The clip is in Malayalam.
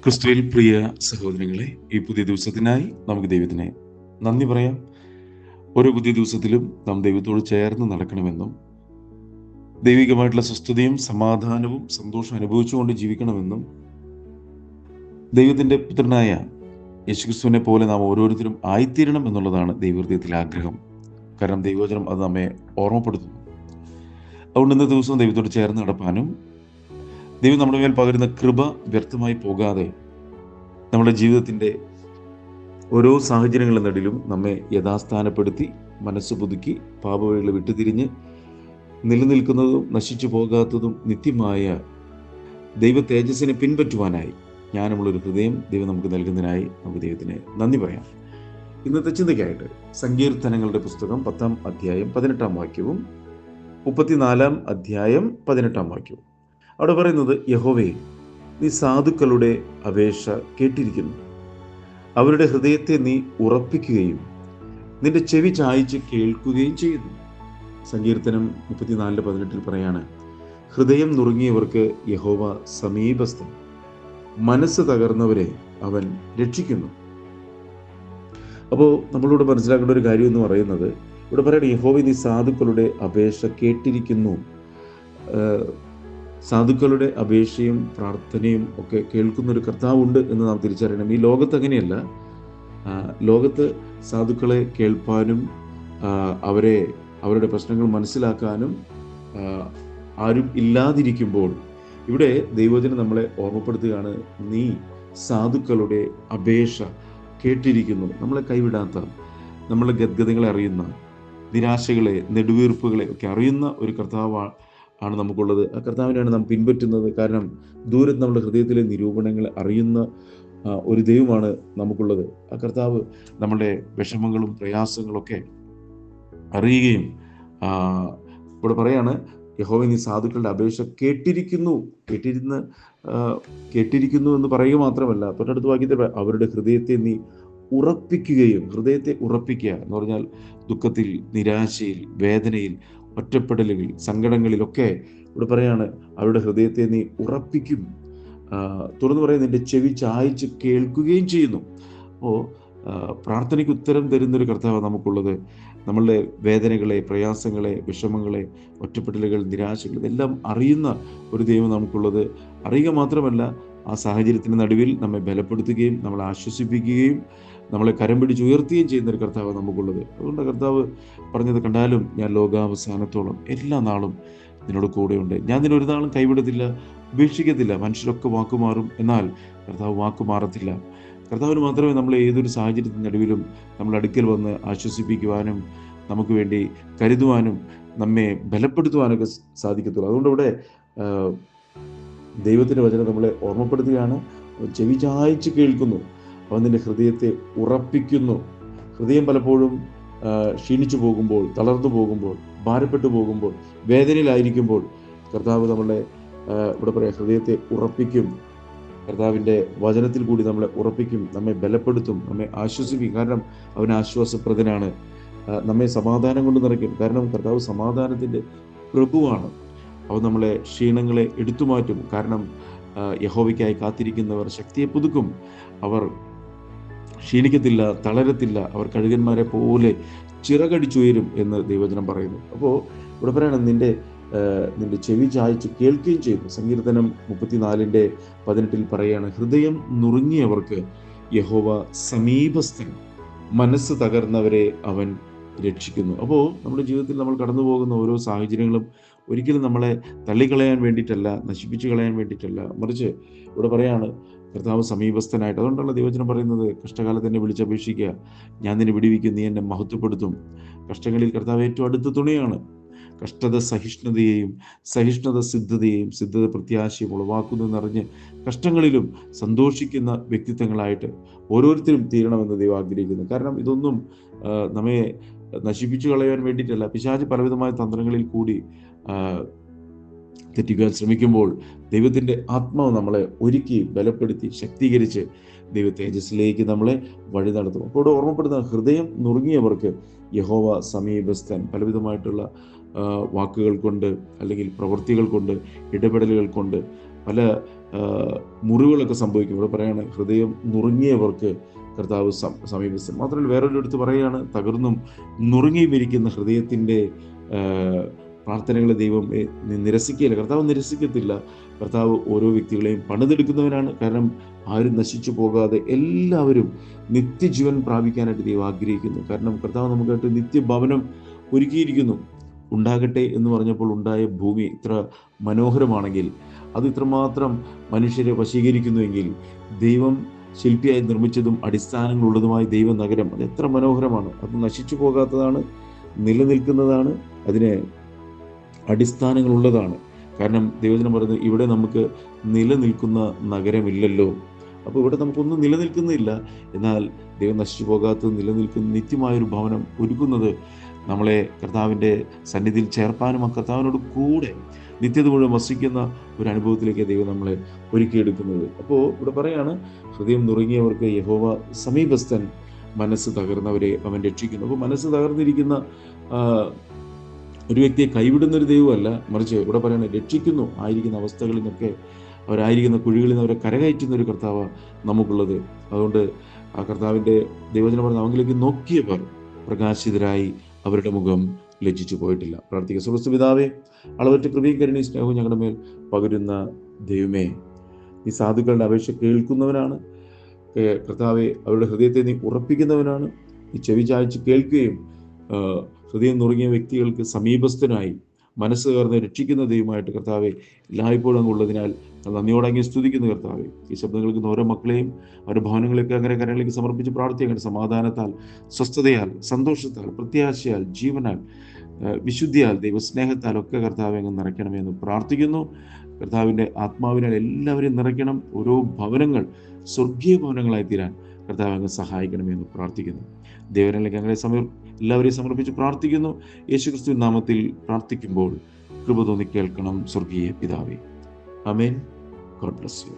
ക്രിസ്തുവിൽ പ്രിയ സഹോദരങ്ങളെ, ഈ പുതിയ ദിവസത്തിനായി നമുക്ക് ദൈവത്തിനെ നന്ദി പറയാം. ഓരോ പുതിയ ദിവസത്തിലും നാം ദൈവത്തോട് ചേർന്ന് നടക്കണമെന്നും ദൈവികമായിട്ടുള്ള സ്വസ്ഥതയും സമാധാനവും സന്തോഷവും അനുഭവിച്ചുകൊണ്ട് ജീവിക്കണമെന്നും ദൈവത്തിൻ്റെ പുത്രനായ യേശുക്രിസ്തുവിനെ പോലെ നാം ഓരോരുത്തരും ആയിത്തീരണം എന്നുള്ളതാണ് ദൈവഹൃദയത്തിലെ ആഗ്രഹം. കാരണം ദൈവവചനം അത് നമ്മെ ഓർമ്മപ്പെടുത്തുന്നു. അതുകൊണ്ട് ഇന്നത്തെ ദിവസം ദൈവത്തോട് ചേർന്ന് നടപ്പാനും ദൈവം നമ്മുടെ മേൽ പകരുന്ന കൃപ വ്യർത്ഥമായി പോകാതെ നമ്മുടെ ജീവിതത്തിൻ്റെ ഓരോ സാഹചര്യങ്ങളിലും നമ്മെ യഥാസ്ഥാനപ്പെടുത്തി മനസ്സ് പുതുക്കി പാപവഴികളെ വിട്ടുതിരിഞ്ഞ് നിലനിൽക്കുന്നതും നശിച്ചു പോകാത്തതും നിത്യമായ ദൈവ തേജസ്സിനെ പിൻപറ്റുവാനായി ജ്ഞാനമുള്ളൊരു ഹൃദയം ദൈവം നമുക്ക് നൽകുന്നതിനായി നമുക്ക് ദൈവത്തിന് നന്ദി പറയാം. ഇന്നത്തെ ചിന്തയ്ക്കായിട്ട് സങ്കീർത്തനങ്ങളുടെ പുസ്തകം 10-ാം അധ്യായം 18-ാം വാക്യവും 34-ാം അധ്യായം 18-ാം വാക്യവും. അവിടെ പറയുന്നത്, യഹോവേ, നീ സാധുക്കളുടെ അപേക്ഷ കേട്ടിരിക്കുന്നു, അവരുടെ ഹൃദയത്തെ നീ ഉറപ്പിക്കുകയും നിന്റെ ചെവി ചായ്ച്ച് കേൾക്കുകയും ചെയ്യുന്നു. സങ്കീർത്തനം 34:18 പറയാണ്, ഹൃദയം നുറുങ്ങിയവർക്ക് യഹോവ സമീപസ്ഥൻ, മനസ്സ് തകർന്നവരെ അവൻ രക്ഷിക്കുന്നു. അപ്പോൾ നമ്മളോട് മനസ്സിലാക്കേണ്ട ഒരു കാര്യം എന്ന് പറയുന്നത്, ഇവിടെ പറയണം, യഹോവേ, നീ സാധുക്കളുടെ അപേക്ഷ കേട്ടിരിക്കുന്നു. സാധുക്കളുടെ അപേക്ഷയും പ്രാർത്ഥനയും ഒക്കെ കേൾക്കുന്നൊരു കർത്താവുണ്ട് എന്ന് നാം തിരിച്ചറിയണം. ഈ ലോകത്ത് അങ്ങനെയല്ല. ലോകത്ത് സാധുക്കളെ കേൾപ്പാനും അവരുടെ പ്രശ്നങ്ങൾ മനസ്സിലാക്കാനും ആരും ഇല്ലാതിരിക്കുമ്പോൾ, ഇവിടെ ദൈവവചനം നമ്മളെ ഓർമ്മപ്പെടുത്തുകയാണ്, നീ സാധുക്കളുടെ അപേക്ഷ കേട്ടിരിക്കുന്നു. നമ്മളെ കൈവിടാത്ത, നമ്മളെ ഗദ്ഗതങ്ങളെ അറിയുന്ന, നിരാശകളെ നെടുവീർപ്പുകളെ ഒക്കെ അറിയുന്ന ഒരു കർത്താവാണ് നമുക്കുള്ളത്. ആ കർത്താവിനെയാണ് നാം പിൻപറ്റുന്നത്. കാരണം ദൂരത്ത് നമ്മുടെ ഹൃദയത്തിലെ നിരൂപണങ്ങളെ അറിയുന്ന ഒരു ദൈവമാണ് നമുക്കുള്ളത്. ആ കർത്താവ് നമ്മുടെ വിഷമങ്ങളും പ്രയാസങ്ങളൊക്കെ അറിയുകയും ഇവിടെ പറയാണ്, യഹോവേ, നീ സാധുക്കളുടെ അപേക്ഷ കേട്ടിരിക്കുന്നു. കേട്ടിരിക്കുന്നു എന്ന് പറയുക മാത്രമല്ല, തൊട്ടടുത്ത വാക്യത്തിൽ അവരുടെ ഹൃദയത്തെ നീ ഉറപ്പിക്കുകയും. ഹൃദയത്തെ ഉറപ്പിക്കുക എന്ന് പറഞ്ഞാൽ ദുഃഖത്തിൽ, നിരാശയിൽ, വേദനയിൽ, ഒറ്റപ്പെടലുകൾ, സങ്കടങ്ങളിലൊക്കെ ഇവിടെ പറയാണ്, അവരുടെ ഹൃദയത്തെ നീ ഉറപ്പിക്കും. തുറന്നു പറയാൻ നിന്റെ ചെവി ചായ്ച്ച് കേൾക്കുകയും ചെയ്യുന്നു. അപ്പോൾ പ്രാർത്ഥനയ്ക്ക് ഉത്തരം തരുന്നൊരു കർത്താവാണ് നമുക്കുള്ളത്. നമ്മളുടെ വേദനകളെ, പ്രയാസങ്ങളെ, വിഷമങ്ങളെ, ഒറ്റപ്പെടലുകൾ, നിരാശകൾ ഇതെല്ലാം അറിയുന്ന ഒരു ദൈവം നമുക്കുള്ളത്. അറിയുക മാത്രമല്ല, ആ സാഹചര്യത്തിന് നടുവിൽ നമ്മെ ബലപ്പെടുത്തുകയും നമ്മളെ ആശ്വസിപ്പിക്കുകയും നമ്മളെ കരം പിടിച്ചുയർത്തുകയും ചെയ്യുന്ന ഒരു കർത്താവ് നമുക്കുള്ളത്. അതുകൊണ്ട് കർത്താവ് പറഞ്ഞത്, കണ്ടാലും ഞാൻ ലോകാവസാനത്തോളം എല്ലാ നാളും നിന്നോട് കൂടെയുണ്ട്, ഞാൻ നിന്നെ ഒരു നാളും കൈവിടത്തില്ല, ഉപേക്ഷിക്കത്തില്ല. മനുഷ്യരൊക്കെ വാക്കുമാറും, എന്നാൽ കർത്താവ് വാക്കുമാറത്തില്ല. കർത്താവിന് മാത്രമേ നമ്മളെ ഏതൊരു സാഹചര്യത്തിന് നടുവിലും നമ്മുടെ അടുക്കൽ വന്ന് ആശ്വസിപ്പിക്കുവാനും നമുക്ക് വേണ്ടി കരുതുവാനും നമ്മെ ബലപ്പെടുത്തുവാനൊക്കെ സാധിക്കത്തുള്ളൂ. അതുകൊണ്ട് ഇവിടെ ദൈവത്തിൻ്റെ വചനം നമ്മളെ ഓർമ്മപ്പെടുത്തുകയാണ്, ചെവി ചായ്ച്ച് കേൾക്കുന്നു, അവൻ നിന്റെ ഹൃദയത്തെ ഉറപ്പിക്കുന്നു. ഹൃദയം പലപ്പോഴും ക്ഷീണിച്ചു പോകുമ്പോൾ, തളർന്നു പോകുമ്പോൾ, ഭാരപ്പെട്ടു പോകുമ്പോൾ, വേദനയിലായിരിക്കുമ്പോൾ കർത്താവ് നമ്മളെ ഇവിടെ പറയാം, ഹൃദയത്തെ ഉറപ്പിക്കും. കർത്താവിൻ്റെ വചനത്തിൽ കൂടി നമ്മളെ ഉറപ്പിക്കും, നമ്മെ ബലപ്പെടുത്തും, നമ്മെ ആശ്വസിപ്പിക്കും. കാരണം അവൻ ആശ്വാസപ്രദനാണ്. നമ്മെ സമാധാനം കൊണ്ട് നിറയ്ക്കും. കാരണം കർത്താവ് സമാധാനത്തിൻ്റെ പ്രഭുവാണ്. അവൻ നമ്മളെ ക്ഷീണങ്ങളെ എടുത്തുമാറ്റും. കാരണം യഹോവയ്ക്കായി കാത്തിരിക്കുന്നവർ ശക്തിയെ പുതുക്കും, അവർ ക്ഷീണിക്കത്തില്ല, തളരത്തില്ല, അവർ കഴുകന്മാരെ പോലെ ചിറകടിച്ചുയരും എന്ന് ദൈവവചനം പറയുന്നു. അപ്പോൾ ഇവിടെ പറയണം, നിന്റെ ചെവി ചായ്ച്ച് കേൾക്കുകയും ചെയ്തു. സങ്കീർത്തനം 34:18 പറയാണ്, ഹൃദയം നുറുങ്ങിയവർക്ക് യഹോവ സമീപസ്ഥൻ, മനസ്സ് തകർന്നവരെ അവൻ രക്ഷിക്കുന്നു. അപ്പോൾ നമ്മുടെ ജീവിതത്തിൽ നമ്മൾ കടന്നു പോകുന്ന ഓരോ സാഹചര്യങ്ങളും ഒരിക്കലും നമ്മളെ തള്ളിക്കളയാൻ വേണ്ടിയിട്ടല്ല, നശിപ്പിച്ചു കളയാൻ വേണ്ടിയിട്ടല്ല, മറിച്ച് ഇവിടെ പറയാണ്, കർത്താവ് സമീപസ്ഥനായിട്ട്. അതുകൊണ്ടുള്ള ദൈവവചനം പറയുന്നത്, കഷ്ടകാലത്ത് എന്നെ വിളിച്ചപേക്ഷിക്കുക, ഞാൻ നിന്നെ വിടുവിക്കും, നീ എന്നെ മഹത്വപ്പെടുത്തും. കഷ്ടങ്ങളിൽ കർത്താവ് ഏറ്റവും അടുത്ത തുണയാണ്. കഷ്ടത സഹിഷ്ണുതയെയും, സഹിഷ്ണുത സിദ്ധതയെയും, സിദ്ധത പ്രത്യാശയും ഉളവാക്കുന്നതെന്നറിഞ്ഞ് കഷ്ടങ്ങളിലും സന്തോഷിക്കുന്ന വ്യക്തിത്വങ്ങളായിട്ട് ഓരോരുത്തരും തീരണമെന്ന് ദൈവം ആഗ്രഹിക്കുന്നു. കാരണം ഇതൊന്നും നമ്മെ നശിപ്പിച്ചു കളയാൻ വേണ്ടിയിട്ടല്ല. പിശാച് പലവിധമായ തന്ത്രങ്ങളിൽ കൂടി തെറ്റിക്കാൻ ശ്രമിക്കുമ്പോൾ ദൈവത്തിൻ്റെ ആത്മാവ് നമ്മളെ ഒരുക്കി ബലപ്പെടുത്തി ശക്തീകരിച്ച് ദൈവ തേജസ്സിലേക്ക് നമ്മളെ വഴി നടത്തും. അപ്പോൾ ഇവിടെ ഓർമ്മപ്പെടുന്ന, ഹൃദയം നുറുങ്ങിയവർക്ക് യഹോവ സമീപസ്ഥൻ. പലവിധമായിട്ടുള്ള വാക്കുകൾ കൊണ്ട് അല്ലെങ്കിൽ പ്രവൃത്തികൾ കൊണ്ട്, ഇടപെടലുകൾ കൊണ്ട്, പല മുറിവുകളൊക്കെ സംഭവിക്കും. ഇവിടെ പറയാണ് ഹൃദയം നുറുങ്ങിയവർക്ക് കർത്താവ് സമീപസ്ഥൻ. മാത്രമല്ല വേറൊരു അടുത്ത് പറയുകയാണ്, തകർന്നും നുറുങ്ങിയും ഇരിക്കുന്ന ഹൃദയത്തിൻ്റെ പ്രാർത്ഥനകളെ ദൈവം നിരസിക്കുകയില്ല. കർത്താവ് നിരസിക്കത്തില്ല. കർത്താവ് ഓരോ വ്യക്തികളെയും പണിതെടുക്കുന്നവനാണ്. കാരണം ആരും നശിച്ചു പോകാതെ എല്ലാവരും നിത്യജീവൻ പ്രാപിക്കാനായിട്ട് ദൈവം ആഗ്രഹിക്കുന്നു. കാരണം കർത്താവ് നമുക്കായിട്ട് നിത്യഭവനം ഒരുക്കിയിരിക്കുന്നു. ഉണ്ടാകട്ടെ എന്ന് പറഞ്ഞപ്പോൾ ഉണ്ടായ ഭൂമി ഇത്ര മനോഹരമാണെങ്കിൽ, അത് ഇത്രമാത്രം മനുഷ്യരെ വശീകരിക്കുന്നുവെങ്കിൽ, ദൈവം ശില്പിയായി നിർമ്മിച്ചതും അടിസ്ഥാനങ്ങളുള്ളതുമായ ദൈവനഗരം അത് എത്ര മനോഹരമാണ്. അത് നശിച്ചു പോകാത്തതാണ്, നിലനിൽക്കുന്നതാണ്, അതിന് അടിസ്ഥാനങ്ങളുള്ളതാണ്. കാരണം ദൈവജനം പറയുന്നത് ഇവിടെ നമുക്ക് നിലനിൽക്കുന്ന നഗരമില്ലല്ലോ. അപ്പോൾ ഇവിടെ നമുക്കൊന്നും നിലനിൽക്കുന്നില്ല. എന്നാൽ ദൈവം നശിച്ചു പോകാത്തത് നിലനിൽക്കുന്ന നിത്യമായൊരു ഭവനം ഒരുക്കുന്നത് നമ്മളെ കർത്താവിൻ്റെ സന്നിധിയിൽ ചേർപ്പാനും ആ കർത്താവിനോട് കൂടെ നിത്യത മുഴുവൻ വസിക്കുന്ന ഒരു അനുഭവത്തിലേക്ക് ദൈവം നമ്മളെ ഒരുക്കിയെടുക്കുന്നത്. അപ്പോൾ ഇവിടെ പറയാണ്, ഹൃദയം നുറുങ്ങിയവർക്ക് യഹോവ സമീപസ്ഥൻ, മനസ്സ് തകർന്നവരെ അവൻ രക്ഷിക്കുന്നു. അപ്പോൾ മനസ്സ് തകർന്നിരിക്കുന്ന ഒരു വ്യക്തിയെ കൈവിടുന്നൊരു ദൈവമല്ല, മറിച്ച് ഇവിടെ പറയാണ് രക്ഷിക്കുന്നു. ആയിരിക്കുന്ന അവസ്ഥകളിൽ നിന്നൊക്കെ, അവരായിരിക്കുന്ന കുഴികളിൽ നിന്ന് അവരെ കരകയറ്റുന്ന ഒരു കർത്താവ് നമുക്കുള്ളത്. അതുകൊണ്ട് ആ കർത്താവിൻ്റെ ദൈവജനം പറഞ്ഞ അവങ്കിലേക്ക് നോക്കിയവർ പ്രകാശിതരായി അവരുടെ മുഖം ലജ്ജിച്ചു പോയിട്ടില്ല. പ്രാർത്ഥിക്കുക. സ്വർഗ്ഗസ്ഥ പിതാവേ, അളവറ്റ കൃപയും കരുണയും സ്നേഹവും ഞങ്ങളുടെ മേൽ പകരുന്ന ദൈവമേ, നീ സാധുക്കളുടെ അപേക്ഷ കേൾക്കുന്നവനാണ്. കർത്താവെ, അവരുടെ ഹൃദയത്തെ നീ ഉറപ്പിക്കുന്നവനാണ്. നീ ചെവി ചായ്ച്ച് കേൾക്കുകയും ഹൃദയം നുറുങ്ങിയ വ്യക്തികൾക്ക് സമീപസ്ഥനായി മനസ്സ് കയർന്ന് രക്ഷിക്കുന്ന ദൈവമായിട്ട് കർത്താവെ എല്ലായ്പ്പോഴും അങ്ങുള്ളതിനാൽ നന്ദിയോടങ്ങി സ്തുതിക്കുന്നു. കർത്താവെ, ഈ ശബ്ദം കേൾക്കുന്ന ഓരോ മക്കളെയും അവരുടെ ഭവനങ്ങളെയൊക്കെ അങ്ങനെ കരങ്ങളിലേക്ക് സമർപ്പിച്ച് പ്രാർത്ഥിക്കാൻ, സമാധാനത്താൽ, സ്വസ്ഥതയാൽ, സന്തോഷത്താൽ, പ്രത്യാശയാൽ, ജീവനാൽ, വിശുദ്ധിയാൽ, ദൈവസ്നേഹത്താൽ ഒക്കെ കർത്താവെ അങ്ങ് നിറയ്ക്കണമെന്ന് പ്രാർത്ഥിക്കുന്നു. കർത്താവിൻ്റെ ആത്മാവിനാൽ എല്ലാവരെയും നിറയ്ക്കണം. ഓരോ ഭവനങ്ങൾ സ്വർഗീയ ഭവനങ്ങളായി തീരാൻ കർത്താവ് അങ്ങ് സഹായിക്കണമെന്ന് പ്രാർത്ഥിക്കുന്നു. ദൈവനിലേക്ക് അങ്ങനെ എല്ലാവരെയും സമർപ്പിച്ച് പ്രാർത്ഥിക്കുന്നു. യേശുക്രിസ്തുവിൻ നാമത്തിൽ പ്രാർത്ഥിക്കുമ്പോൾ കൃപ തോന്നി കേൾക്കണം സ്വർഗീയ പിതാവേ. ആമേൻ. God bless U.